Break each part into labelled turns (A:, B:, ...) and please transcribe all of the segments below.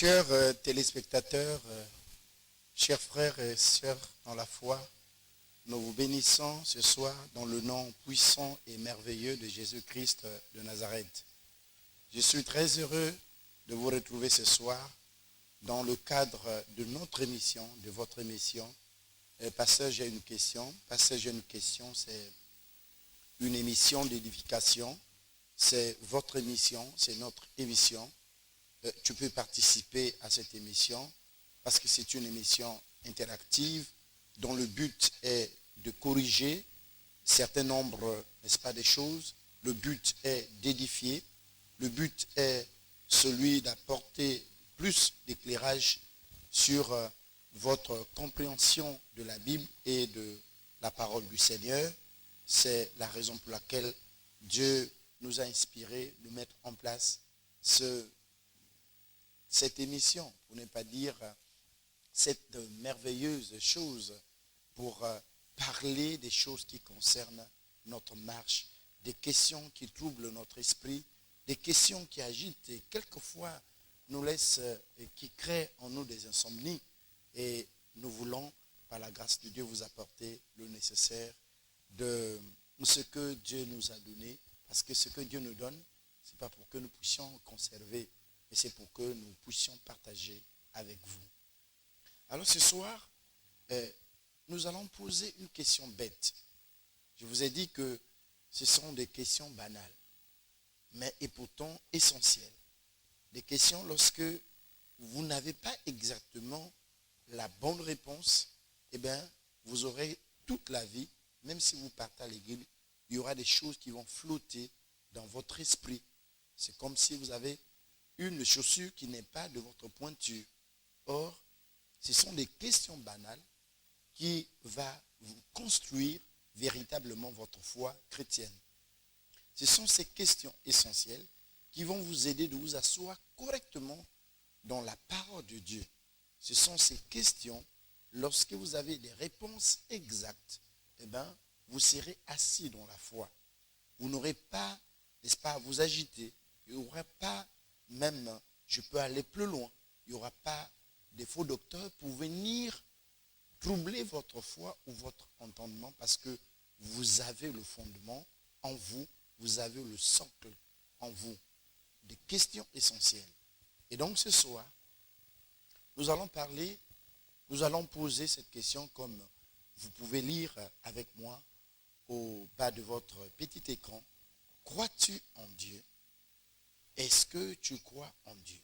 A: Chers téléspectateurs, chers frères et sœurs dans la foi, nous vous bénissons ce soir dans le nom puissant et merveilleux de Jésus-Christ de Nazareth. Je suis très heureux de vous retrouver ce soir dans le cadre de notre émission, de votre émission. Pasteur, j'ai une question. Pasteur, j'ai une question. C'est une émission d'édification. C'est votre émission, c'est notre émission. Tu peux participer à cette émission parce que c'est une émission interactive dont le but est de corriger certains nombres, n'est-ce pas, des choses. Le but est d'édifier. Le but est celui d'apporter plus d'éclairage sur votre compréhension de la Bible et de la parole du Seigneur. C'est la raison pour laquelle Dieu nous a inspiré de mettre en place cette émission, pour ne pas dire cette merveilleuse chose, pour parler des choses qui concernent notre marche, des questions qui troublent notre esprit, des questions qui agitent et quelquefois nous laissent et qui créent en nous des insomnies. Et nous voulons, par la grâce de Dieu, vous apporter le nécessaire de ce que Dieu nous a donné. Parce que ce que Dieu nous donne, ce n'est pas pour que nous puissions conserver, mais c'est pour que nous puissions partager avec vous. Alors ce soir, nous allons poser une question bête. Je vous ai dit que ce sont des questions banales, mais et pourtant essentielles. Des questions lorsque vous n'avez pas exactement la bonne réponse, eh bien, vous aurez toute la vie, même si vous partez à l'église, il y aura des choses qui vont flotter dans votre esprit. C'est comme si vous avez une chaussure qui n'est pas de votre pointure. Or, ce sont des questions banales qui vont vous construire véritablement votre foi chrétienne. Ce sont ces questions essentielles qui vont vous aider de vous asseoir correctement dans la parole de Dieu. Ce sont ces questions, lorsque vous avez des réponses exactes, eh bien, vous serez assis dans la foi. Vous n'aurez pas, n'est-ce pas, à vous agiter. Il n'y aura pas, même, je peux aller plus loin, il n'y aura pas des faux docteurs pour venir troubler votre foi ou votre entendement parce que vous avez le fondement en vous, vous avez le socle en vous. Des questions essentielles. Et donc ce soir, nous allons poser cette question comme vous pouvez lire avec moi au bas de votre petit écran. Crois-tu en Dieu? Est-ce que tu crois en Dieu?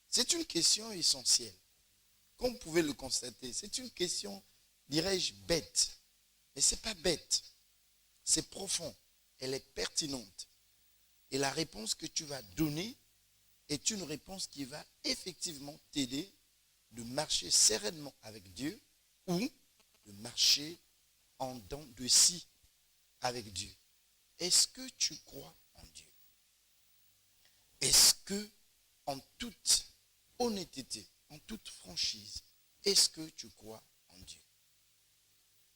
A: C'est une question essentielle. Comme vous pouvez le constater, c'est une question, dirais-je, bête. Mais ce n'est pas bête. C'est profond. Elle est pertinente. Et la réponse que tu vas donner est une réponse qui va effectivement t'aider de marcher sereinement avec Dieu ou de marcher en dents de scie avec Dieu. Est-ce que tu crois en Dieu? Est-ce que, en toute honnêteté, en toute franchise, est-ce que tu crois en Dieu?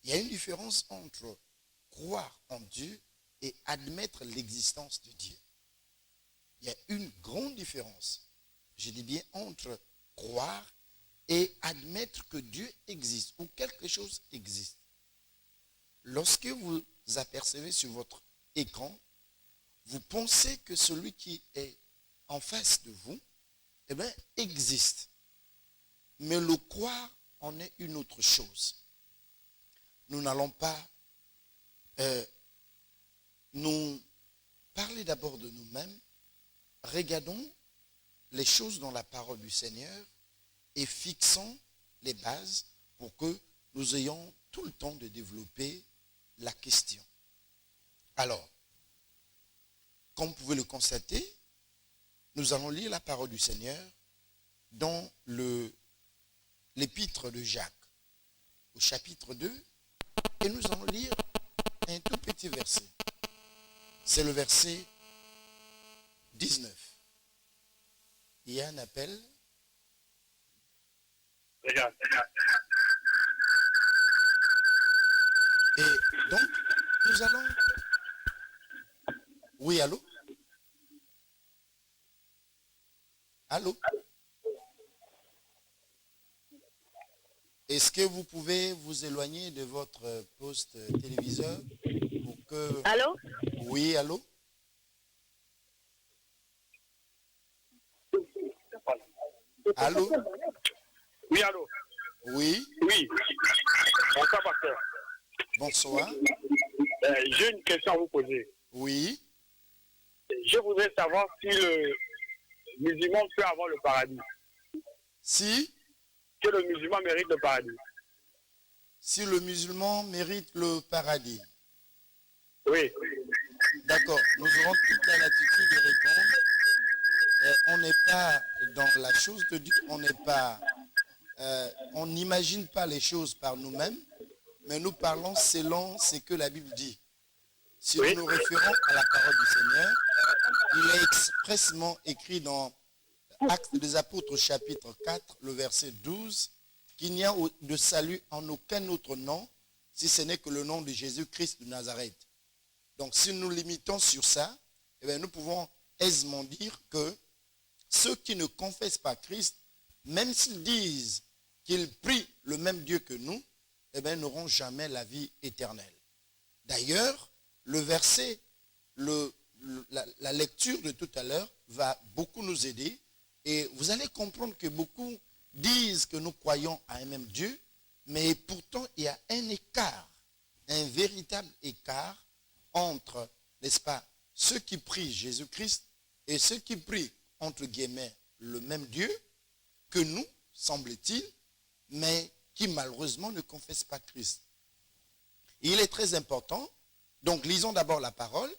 A: Il y a une différence entre croire en Dieu et admettre l'existence de Dieu. Il y a une grande différence, je dis bien, entre croire et admettre que Dieu existe ou quelque chose existe. Lorsque vous apercevez sur votre écran, vous pensez que celui qui est en face de vous, eh bien, existe. Mais le croire en est une autre chose. Nous n'allons pas nous parler d'abord de nous-mêmes. Regardons les choses dans la parole du Seigneur et fixons les bases pour que nous ayons tout le temps de développer la question. Alors, comme vous pouvez le constater, nous allons lire la parole du Seigneur dans l'épître de Jacques, au chapitre 2, et nous allons lire un tout petit verset. C'est le verset 19. Il y a un appel. Et donc, nous allons... Oui, allô? Allô? Est-ce que vous pouvez vous éloigner de votre poste téléviseur pour que...
B: Allô?
A: Oui, allô? Allô?
C: Oui, allô?
A: Oui,
C: Oui. Bonsoir, pasteur.
A: bonsoir.
C: J'ai une question à vous poser.
A: Oui,
C: Je voudrais savoir si le musulman peut avoir le paradis.
A: si,
C: Que le musulman mérite le paradis.
A: si le musulman mérite le paradis.
C: Oui.
A: D'accord, nous aurons toute la latitude de répondre. On n'est pas dans la chose de Dieu, on n'imagine pas les choses par nous-mêmes, mais nous parlons selon ce que la Bible dit. Si nous
C: Oui.
A: nous référons à la parole du Seigneur, il est expressément écrit dans Actes des Apôtres chapitre 4, le verset 12, qu'il n'y a de salut en aucun autre nom, si ce n'est que le nom de Jésus-Christ de Nazareth. Donc si nous limitons sur ça, eh bien, nous pouvons aisément dire que ceux qui ne confessent pas Christ, même s'ils disent qu'ils prient le même Dieu que nous, eh bien, n'auront jamais la vie éternelle. D'ailleurs, le verset, la lecture de tout à l'heure va beaucoup nous aider et vous allez comprendre que beaucoup disent que nous croyons à un même Dieu, mais pourtant il y a un écart, un véritable écart entre, n'est-ce pas, ceux qui prient Jésus-Christ et ceux qui prient, entre guillemets, le même Dieu que nous, semble-t-il, mais qui malheureusement ne confessent pas Christ. Et il est très important, donc lisons d'abord la parole,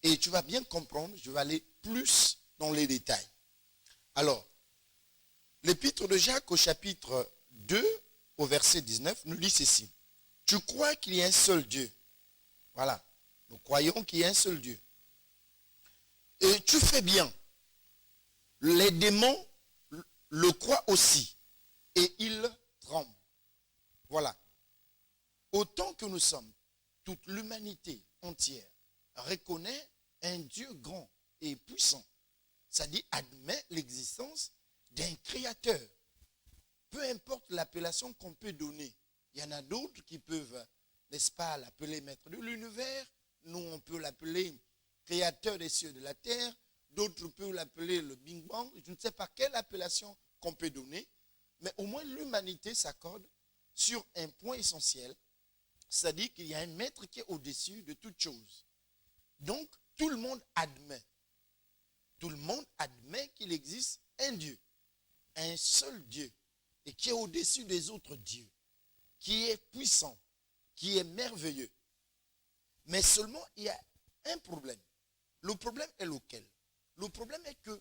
A: et tu vas bien comprendre, je vais aller plus dans les détails. Alors, l'épître de Jacques au chapitre 2, au verset 19, nous dit ceci. Tu crois qu'il y a un seul Dieu. Voilà, nous croyons qu'il y a un seul Dieu. Et tu fais bien. Les démons le croient aussi, et ils tremblent. Voilà. Autant que nous sommes, toute l'humanité entière reconnaît un Dieu grand et puissant. C'est-à-dire admet l'existence d'un créateur. Peu importe l'appellation qu'on peut donner. Il y en a d'autres qui peuvent, n'est-ce pas, l'appeler maître de l'univers. Nous, on peut l'appeler créateur des cieux et de la terre. D'autres peuvent l'appeler le Big Bang. Je ne sais pas quelle appellation qu'on peut donner. Mais au moins l'humanité s'accorde sur un point essentiel. C'est-à-dire qu'il y a un maître qui est au-dessus de toute chose. Donc, tout le monde admet qu'il existe un Dieu, un seul Dieu, et qui est au-dessus des autres dieux, qui est puissant, qui est merveilleux. Mais seulement, il y a un problème. Le problème est lequel? Le problème est que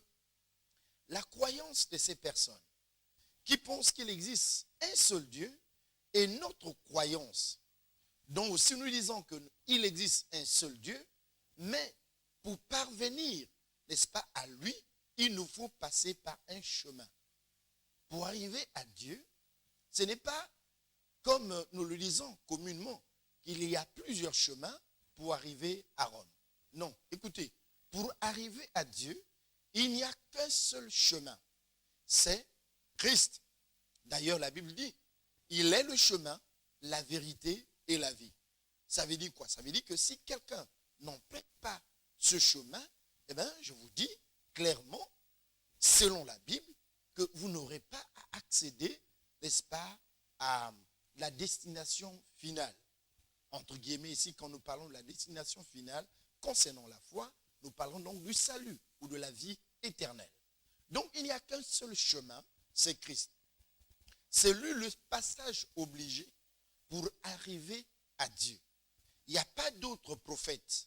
A: la croyance de ces personnes qui pensent qu'il existe un seul Dieu et notre croyance. Donc, si nous disons qu'il existe un seul Dieu, mais pour parvenir, n'est-ce pas, à lui, il nous faut passer par un chemin. Pour arriver à Dieu, ce n'est pas comme nous le disons communément, qu'il y a plusieurs chemins pour arriver à Rome. Non, écoutez, pour arriver à Dieu, il n'y a qu'un seul chemin, c'est Christ. D'ailleurs, la Bible dit, il est le chemin, la vérité et la vie. Ça veut dire quoi? Ça veut dire que si quelqu'un n'emprunte pas ce chemin, eh bien, je vous dis clairement, selon la Bible, que vous n'aurez pas à accéder, n'est-ce pas, à la destination finale. Entre guillemets, ici, quand nous parlons de la destination finale, concernant la foi, nous parlons donc du salut ou de la vie éternelle. Donc, il n'y a qu'un seul chemin, c'est Christ. C'est lui le passage obligé pour arriver à Dieu. Il n'y a pas d'autre prophète.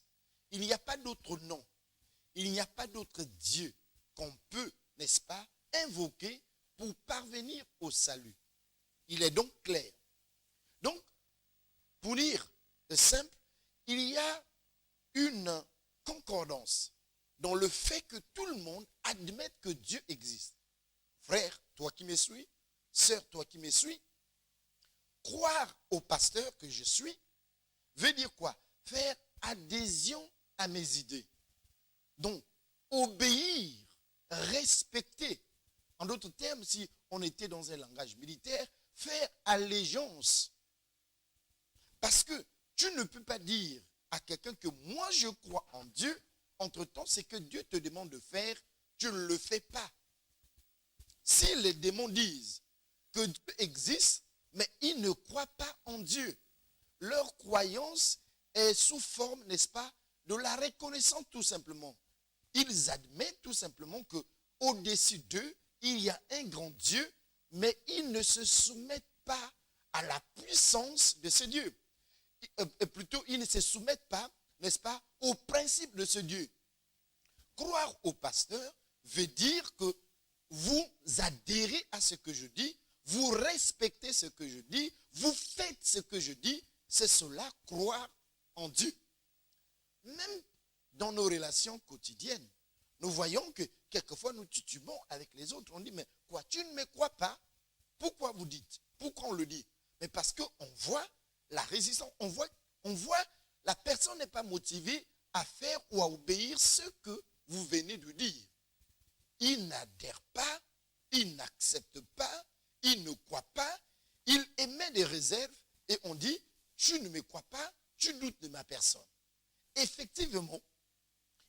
A: Il n'y a pas d'autre nom. Il n'y a pas d'autre Dieu qu'on peut, n'est-ce pas, invoquer pour parvenir au salut. Il est donc clair. Donc, pour dire simple, il y a une concordance dans le fait que tout le monde admette que Dieu existe. Frère, toi qui me suis, sœur, toi qui me suis, croire au pasteur que je suis veut dire quoi? Faire adhésion à mes idées. Donc, obéir, respecter. En d'autres termes, si on était dans un langage militaire, faire allégeance. Parce que tu ne peux pas dire à quelqu'un que moi je crois en Dieu, entre-temps, c'est que Dieu te demande de faire, tu ne le fais pas. Si les démons disent que Dieu existe, mais ils ne croient pas en Dieu, leur croyance est sous forme, n'est-ce pas, de la reconnaissance tout simplement. Ils admettent tout simplement que au-dessus d'eux, il y a un grand Dieu, mais ils ne se soumettent pas à la puissance de ce Dieu. Plutôt, ils ne se soumettent pas, n'est-ce pas, au principe de ce Dieu. Croire au pasteur veut dire que vous adhérez à ce que je dis, vous respectez ce que je dis, vous faites ce que je dis, c'est cela, croire en Dieu. Même dans nos relations quotidiennes, nous voyons que quelquefois nous titubons avec les autres. On dit, mais quoi, tu ne me crois pas? Pourquoi vous dites? Pourquoi on le dit? Mais parce qu'on voit la résistance, on voit la personne n'est pas motivée à faire ou à obéir ce que vous venez de dire. Il n'adhère pas, il n'accepte pas, il ne croit pas, il émet des réserves et on dit, tu ne me crois pas, tu doutes de ma personne. Effectivement,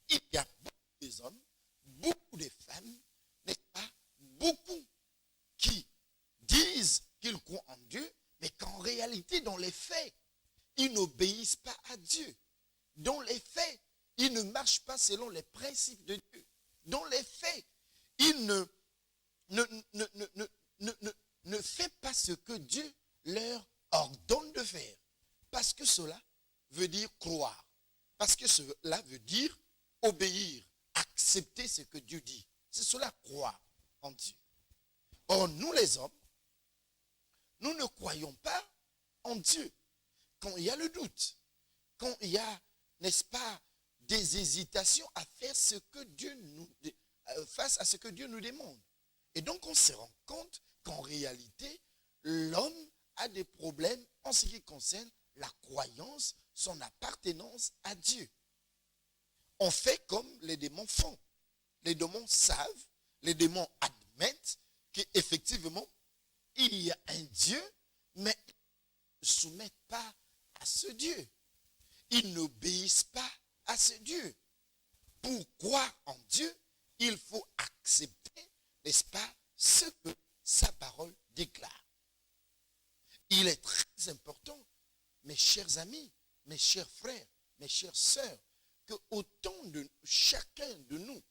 A: il y a beaucoup d'hommes, beaucoup de femmes, n'est-ce pas, beaucoup qui disent qu'ils croient en Dieu, mais qu'en réalité, dans les faits, ils n'obéissent pas à Dieu. Dans les faits, ils ne marchent pas selon les principes de Dieu. Dans les faits, ils ne font pas ce que Dieu leur ordonne de faire. Parce que cela veut dire croire. Parce que cela veut dire obéir, accepter ce que Dieu dit. C'est cela, croire en Dieu. Or, nous les hommes, nous ne croyons pas en Dieu. Quand il y a le doute, quand il y a, n'est-ce pas, des hésitations à faire ce que Dieu face à ce que Dieu nous demande. Et donc, on se rend compte qu'en réalité, l'homme a des problèmes en ce qui concerne la croyance, son appartenance à Dieu. On fait comme les démons font. Les démons savent, les démons admettent qu'effectivement, il y a un Dieu, mais ils ne se soumettent pas à ce Dieu. Ils n'obéissent pas à ce Dieu. Pour croire en Dieu, il faut accepter, n'est-ce pas, ce que sa parole déclare. Il est très important, mes chers amis, mes chers frères, mes chères sœurs, que autant de chacun de nous,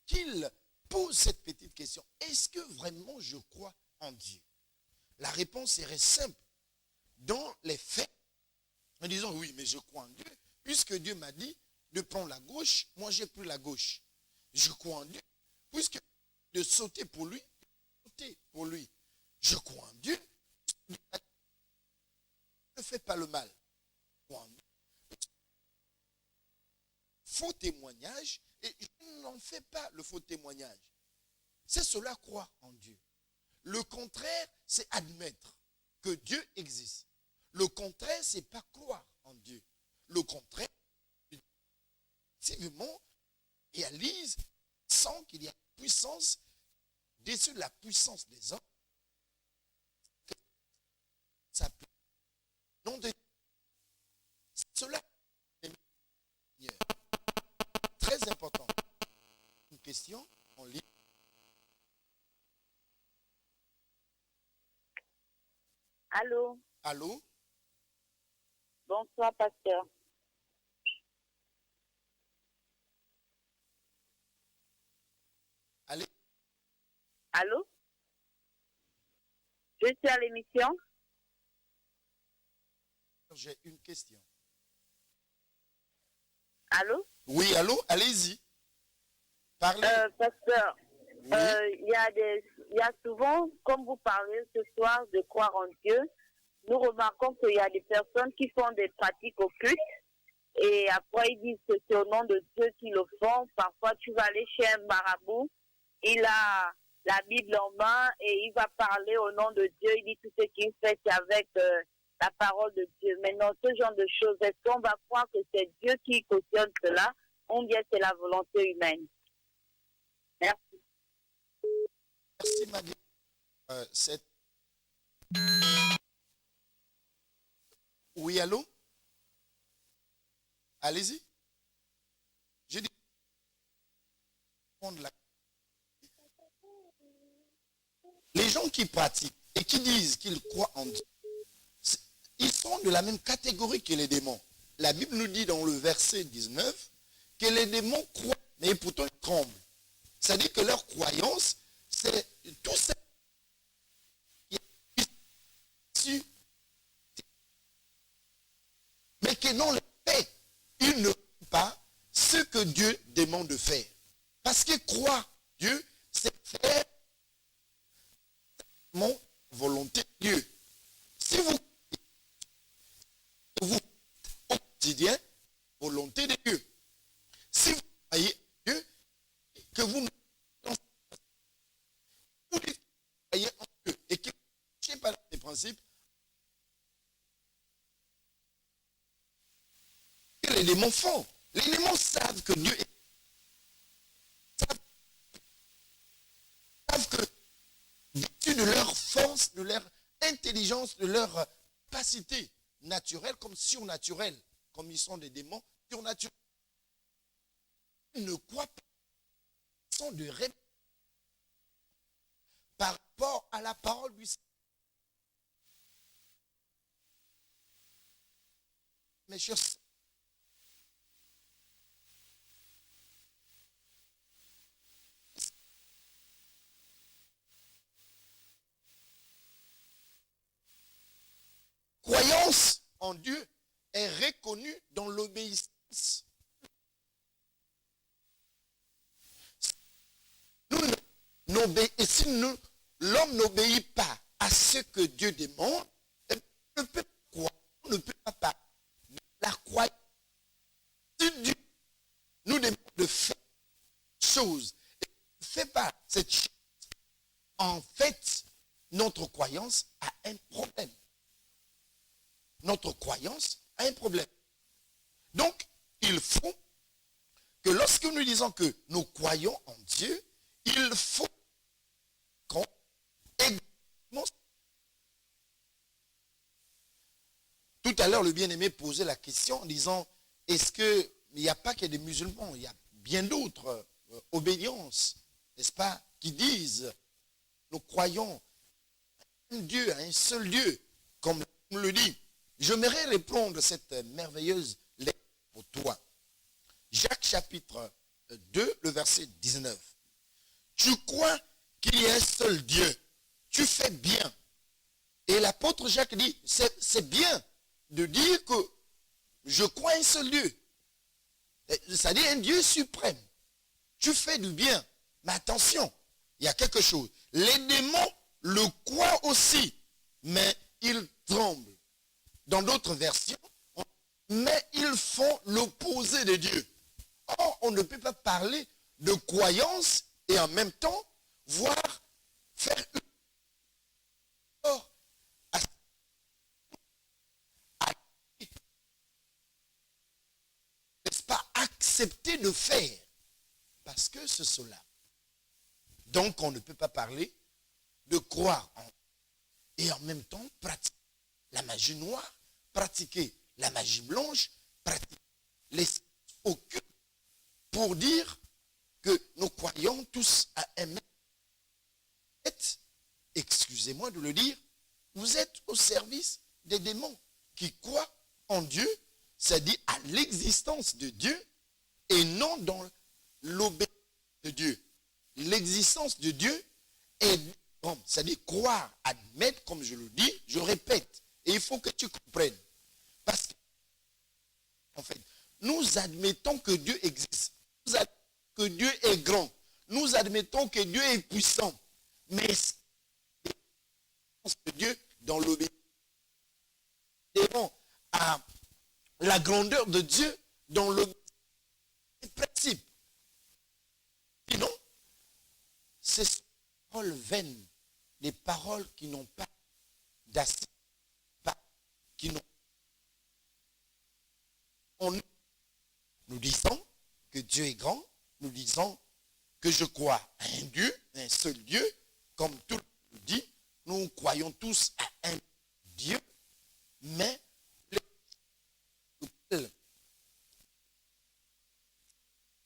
A: qu'il pose cette petite question, est-ce que vraiment je crois en Dieu? La réponse serait simple. Dans les faits, en disant oui, mais je crois en Dieu, puisque Dieu m'a dit de prendre la gauche, moi j'ai pris la gauche. Je crois en Dieu, puisque de sauter pour lui, sauter pour lui. Je crois en Dieu, ne fais pas le mal. Je crois en Dieu. Faux témoignage, et je n'en fais pas le faux témoignage. C'est cela, croire en Dieu. Le contraire, c'est admettre que Dieu existe. Le contraire, c'est pas croire en Dieu. Le contraire, effectivement, réalise, sent qu'il y a puissance, dessus de la puissance des hommes, ça peut, non de cela est très important. Une question, on lit.
B: Allô?
A: Allô?
B: Bonsoir, pasteur.
A: Allez.
B: Allô? Je suis à l'émission.
A: J'ai une question.
B: Allô?
A: Oui, allô? Allez-y. Parlez.
B: Pasteur,
A: Oui.
B: il y a souvent, comme vous parlez ce soir de croire en Dieu, nous remarquons qu'il y a des personnes qui font des pratiques occultes et après ils disent que c'est au nom de Dieu qu'ils le font. Parfois, tu vas aller chez un marabout, il a la Bible en main et il va parler au nom de Dieu. Il dit tout ce qu'il fait, c'est avec la parole de Dieu. Maintenant, ce genre de choses, est-ce qu'on va croire que c'est Dieu qui cautionne cela ou bien c'est la volonté humaine? Merci.
A: Merci, Madame. Cette Oui, allô? Allez-y. J'ai dit, les gens qui pratiquent et qui disent qu'ils croient en Dieu, ils sont de la même catégorie que les démons. La Bible nous dit dans le verset 19 que les démons croient, mais pourtant ils tremblent. C'est-à-dire que leur croyance, c'est tout ça. Mais que non, les faits, ils ne font pas ce que Dieu demande de faire. Parce que croire Dieu, c'est faire mon volonté de Dieu. Si vous au quotidien, volonté de Dieu. Si vous croyez Dieu, que vous croyez en Dieu et que vous ne cherchez pas les principes, que les démons font. Les démons savent que Dieu est. Savent que dessus de leur force, de leur intelligence, de leur capacité naturelle comme surnaturelle, comme ils sont des démons surnaturels, ils ne croient pas, ils sont de rêve par rapport à la parole du Seigneur. Mes chers, croyance en Dieu est reconnue dans l'obéissance. Et si l'homme n'obéit pas à ce que Dieu demande, on ne peut pas croire, on ne peut pas parler de la croyance. Si Dieu nous demande de faire chose, et ne fait pas cette chose, en fait, notre croyance a un problème. Notre croyance a un problème. Donc, il faut que lorsque nous disons que nous croyons en Dieu, il faut qu'on exactement. Tout à l'heure, le bien-aimé posait la question en disant, est-ce qu'il n'y a pas que des musulmans, il y a bien d'autres obédiences, n'est-ce pas, qui disent, nous croyons à un Dieu, à un seul Dieu, comme on le dit. J'aimerais répondre à cette merveilleuse lettre pour toi. Jacques chapitre 2, le verset 19. Tu crois qu'il y a un seul Dieu. Tu fais bien. Et l'apôtre Jacques dit, c'est bien de dire que je crois à un seul Dieu. C'est-à-dire un Dieu suprême. Tu fais du bien. Mais attention, il y a quelque chose. Les démons le croient aussi, mais ils tremblent. Dans d'autres versions, mais ils font l'opposé de Dieu. Or, on ne peut pas parler de croyance et en même temps voir faire une or n'est-ce pas accepter de faire parce que c'est cela. Donc on ne peut pas parler de croire en et en même temps pratiquer la magie noire, pratiquer la magie blanche, pratiquer les occultes pour dire que nous croyons tous à un même. Excusez-moi de le dire, vous êtes au service des démons qui croient en Dieu, c'est-à-dire à l'existence de Dieu et non dans l'obéissance de Dieu. L'existence de Dieu est, c'est-à-dire croire, admettre, comme je le dis, je répète, et il faut que tu comprennes. Parce que, en fait, nous admettons que Dieu existe, nous admettons que Dieu est grand, nous admettons que Dieu est puissant, mais de Dieu dans l'obéissance à la grandeur de Dieu dans le principe. Sinon, c'est des paroles vaines, des paroles qui n'ont pas d'assise, qui n'ont. Nous disons que Dieu est grand, nous disons que je crois à un Dieu, un seul Dieu, comme tout le monde dit, nous croyons tous à un Dieu, mais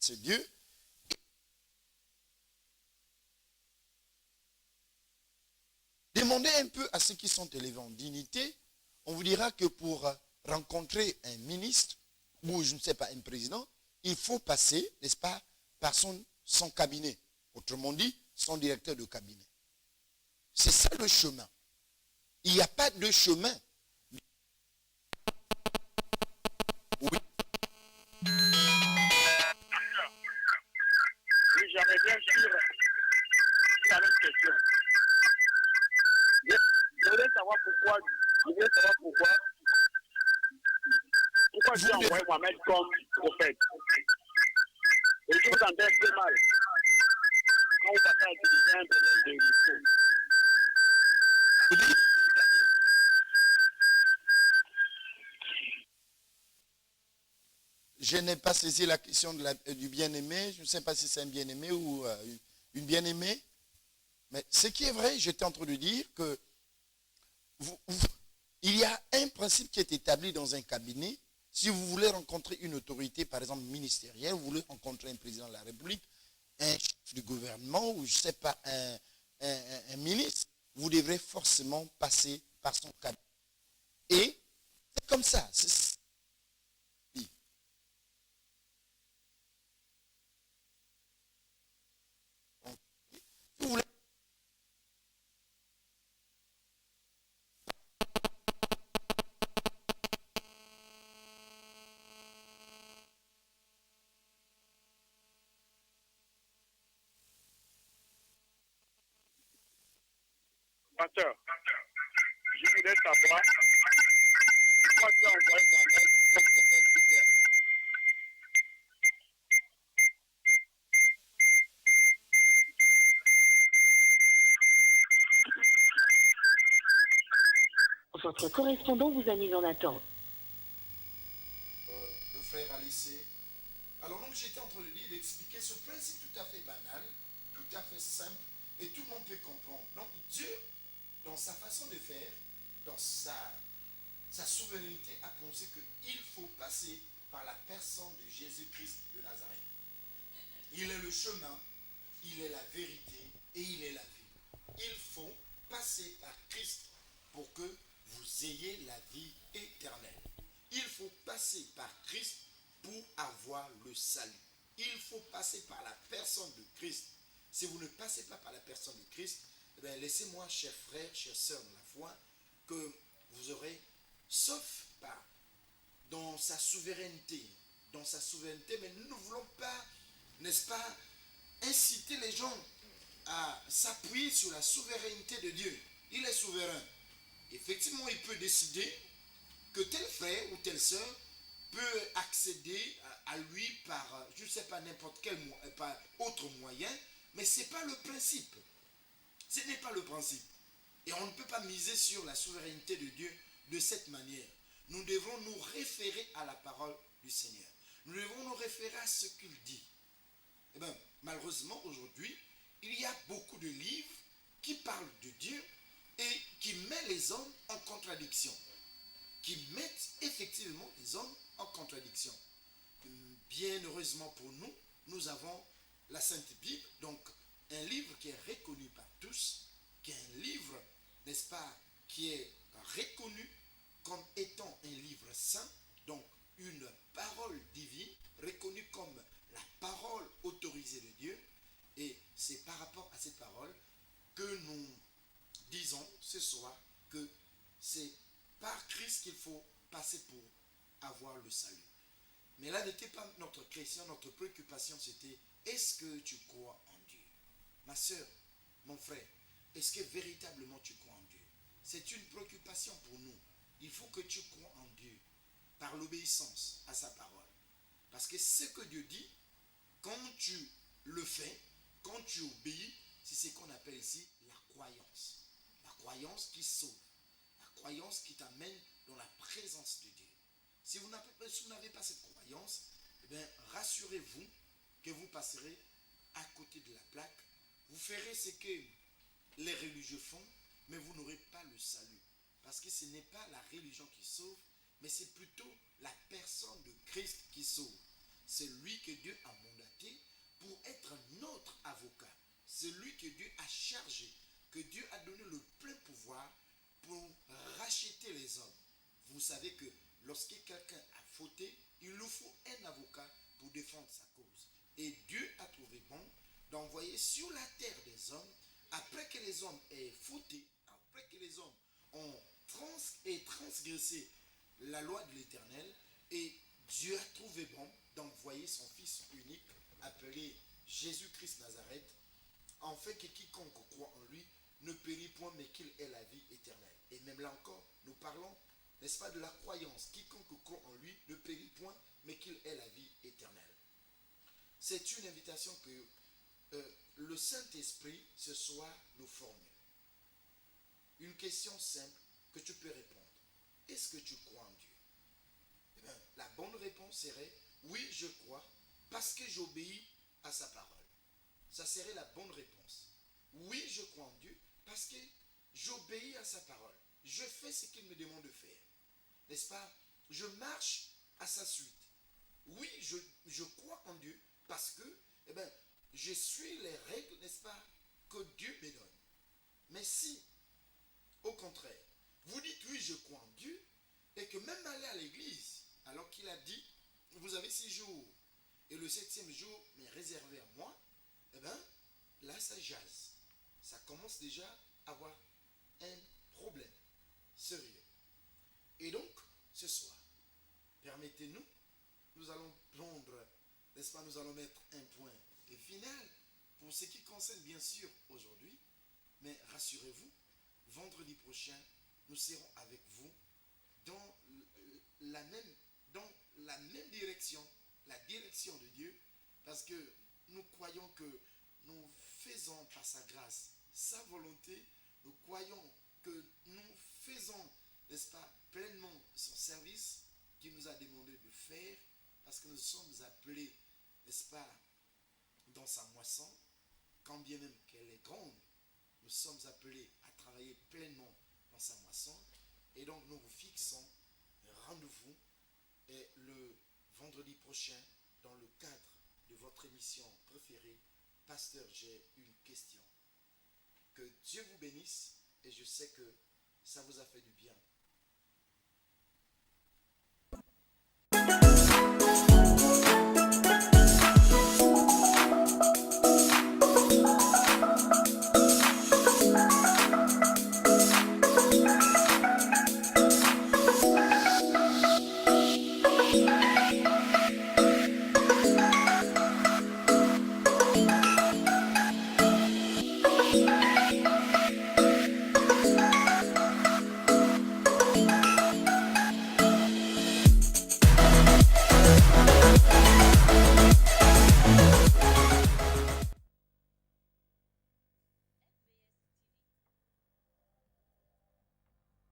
A: ce Dieu, demandez un peu à ceux qui sont élevés en dignité, on vous dira que pour rencontrer un ministre, ou je ne sais pas, un président, il faut passer, n'est-ce pas, par son cabinet. Autrement dit, son directeur de cabinet. C'est ça le chemin. Il n'y a pas de chemin. Oui.
C: Oui, j'avais bien sûr la même question. Je voulais savoir pourquoi, Dieu a envoyé Mohamed comme prophète. Et je vous entends un peu mal. Quand vous passez à utiliser un problème de micro.
A: Je n'ai pas saisi la question du bien-aimé. Je ne sais pas si c'est un bien-aimé ou une bien-aimée. Mais ce qui est vrai, j'étais en train de dire que il y a un principe qui est établi dans un cabinet. Si vous voulez rencontrer une autorité, par exemple ministérielle, vous voulez rencontrer un président de la République, un chef du gouvernement ou je ne sais pas, un ministre, vous devrez forcément passer par son cabinet. Et c'est comme ça. Si vous voulez
C: Pasteur, je voulais savoir pourquoi Dieu a envoyé Mohamed comme prophète sur terre.
D: Votre correspondant vous a mis en attente.
A: le frère a laissé. Alors donc j'étais en train de dire, d'expliquer ce principe tout à fait banal, tout à fait simple, et tout le monde peut comprendre. Donc Dieu, dans sa façon de faire, dans sa souveraineté, a pensé qu'il faut passer par la personne de Jésus-Christ de Nazareth. Il est le chemin, il est la vérité et il est la vie. Il faut passer par Christ pour que vous ayez la vie éternelle. Il faut passer par Christ pour avoir le salut. Il faut passer par la personne de Christ. Si vous ne passez pas par la personne de Christ, eh laissez-moi, chers frères, chères sœurs de la foi, que vous aurez, sauf par dans sa souveraineté, mais nous ne voulons pas, n'est-ce pas, inciter les gens à s'appuyer sur la souveraineté de Dieu. Il est souverain. Effectivement, il peut décider que tel frère ou telle sœur peut accéder à lui par, je ne sais pas, n'importe quel par autre moyen, mais ce n'est pas le principe. Ce n'est pas le principe. Et on ne peut pas miser sur la souveraineté de Dieu de cette manière. Nous devons nous référer à la parole du Seigneur. Nous devons nous référer à ce qu'il dit. Eh bien, malheureusement, aujourd'hui, il y a beaucoup de livres qui parlent de Dieu et qui mettent les hommes en contradiction. Qui mettent effectivement les hommes en contradiction. Bien heureusement pour nous, nous avons la Sainte Bible, donc un livre qui est reconnu par tous, qui est un livre, n'est-ce pas, qui est reconnu comme étant un livre saint, donc une parole divine, reconnue comme la parole autorisée de Dieu. Et c'est par rapport à cette parole que nous disons ce soir que c'est par Christ qu'il faut passer pour avoir le salut. Mais là n'était pas notre question, notre préoccupation, c'était est-ce que tu crois en Dieu? Ma soeur, mon frère, est-ce que véritablement tu crois en Dieu? C'est une préoccupation pour nous. Il faut que tu crois en Dieu par l'obéissance à sa parole. Parce que ce que Dieu dit, quand tu le fais, quand tu obéis, c'est ce qu'on appelle ici la croyance. La croyance qui sauve. La croyance qui t'amène dans la présence de Dieu. Si vous n'avez pas cette croyance, eh bien, rassurez-vous que vous passerez à côté de la plaque. Vous ferez ce que les religieux font mais vous n'aurez pas le salut. Parce que ce n'est pas la religion qui sauve, mais c'est plutôt la personne de Christ qui sauve. C'est lui que Dieu a mandaté pour être notre avocat. C'est lui que Dieu a chargé, que Dieu a donné le plein pouvoir pour racheter les hommes. Vous savez que lorsque quelqu'un a fauté, il nous faut un avocat pour défendre sa cause. Et Dieu a trouvé bon d'envoyer sur la terre des hommes, après que les hommes aient fauté, après que les hommes ont transgressé la loi de l'Éternel, et Dieu a trouvé bon d'envoyer son Fils unique, appelé Jésus-Christ Nazareth, afin que quiconque croit en lui ne périt point, mais qu'il ait la vie éternelle. Et même là encore, nous parlons, n'est-ce pas, de la croyance. Quiconque croit en lui ne périt point, mais qu'il ait la vie éternelle. C'est une invitation que le Saint-Esprit ce soir nous formule. Une question simple que tu peux répondre. Est-ce que tu crois en Dieu? Eh bien, la bonne réponse serait oui, je crois, parce que j'obéis à sa parole. Ça serait la bonne réponse. Oui, je crois en Dieu, parce que j'obéis à sa parole. Je fais ce qu'il me demande de faire. N'est-ce pas? Je marche à sa suite. Oui, je crois en Dieu, parce que eh bien, je suis les règles, n'est-ce pas, que Dieu me donne. Mais si, au contraire, vous dites oui, je crois en Dieu, et que même aller à l'église, alors qu'il a dit, vous avez 6 jours, et le 7e jour m'est réservé à moi, eh bien, là, ça jase. Ça commence déjà à avoir un problème sérieux. Et donc, ce soir, permettez-nous, nous allons prendre, n'est-ce pas, nous allons mettre un point final pour ce qui concerne bien sûr aujourd'hui, mais rassurez-vous, vendredi prochain, nous serons avec vous dans la même direction, la direction de Dieu, parce que nous croyons que nous faisons par sa grâce sa volonté, nous croyons que nous faisons, n'est-ce pas, pleinement son service qu'il nous a demandé de faire, parce que nous sommes appelés, n'est-ce pas, dans sa moisson, quand bien même qu'elle est grande, nous sommes appelés à travailler pleinement dans sa moisson, et donc nous vous fixons un rendez-vous et le vendredi prochain dans le cadre de votre émission préférée. Pasteur, j'ai une question. Que Dieu vous bénisse, et je sais que ça vous a fait du bien